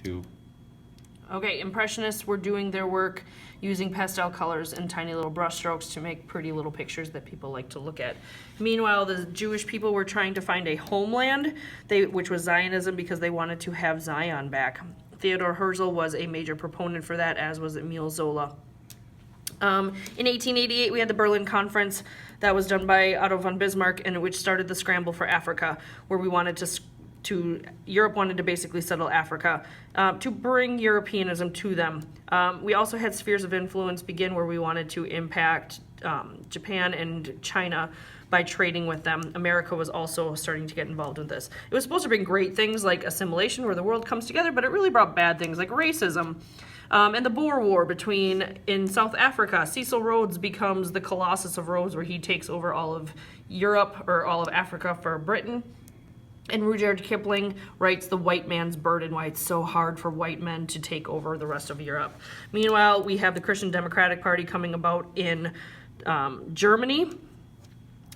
too. Okay, Impressionists were doing their work using pastel colors and tiny little brush strokes to make pretty little pictures that people like to look at. Meanwhile, the Jewish people were trying to find a homeland, which was Zionism, because they wanted to have Zion back. Theodor Herzl was a major proponent for that, as was Emile Zola. In 1888, we had the Berlin Conference that was done by Otto von Bismarck, and which started the scramble for Africa, where we wanted Europe wanted to basically settle Africa, to bring Europeanism to them. We also had spheres of influence begin, where we wanted to impact Japan and China by trading with them. America was also starting to get involved with this. It was supposed to bring great things like assimilation, where the world comes together, but it really brought bad things like racism. And the Boer War in South Africa. Cecil Rhodes becomes the Colossus of Rhodes, where he takes over all of Europe, or all of Africa for Britain. And Rudyard Kipling writes The White Man's Burden, why it's so hard for white men to take over the rest of Europe. Meanwhile, we have the Christian Democratic Party coming about in Germany.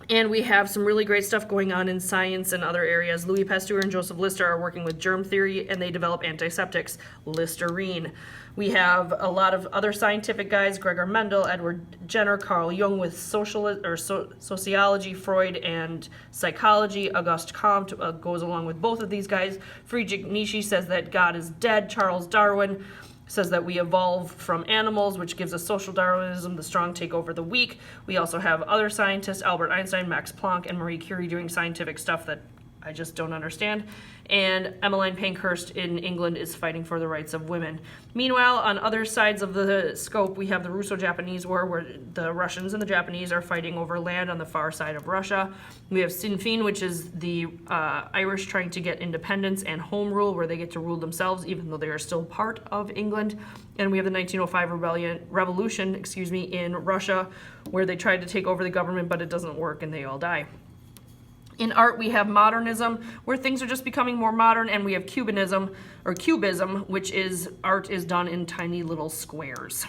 And we have some really great stuff going on in science and other areas. Louis Pasteur and Joseph Lister are working with germ theory, and they develop antiseptics, Listerine. We have a lot of other scientific guys, Gregor Mendel, Edward Jenner, Carl Jung with sociology, Freud, and psychology. Auguste Comte goes along with both of these guys. Friedrich Nietzsche says that God is dead. Charles Darwin says that we evolve from animals, which gives us social Darwinism, the strong take over the weak. We also have other scientists, Albert Einstein, Max Planck, and Marie Curie, doing scientific stuff that I just don't understand. And Emmeline Pankhurst in England is fighting for the rights of women. Meanwhile, on other sides of the scope, we have the Russo-Japanese War, where the Russians and the Japanese are fighting over land on the far side of Russia. We have Sinn Féin, which is the Irish trying to get independence and home rule, where they get to rule themselves, even though they are still part of England. And we have the 1905 revolution in Russia, where they tried to take over the government, but it doesn't work and they all die. In art, we have modernism, where things are just becoming more modern, and we have cubism, which is art is done in tiny little squares.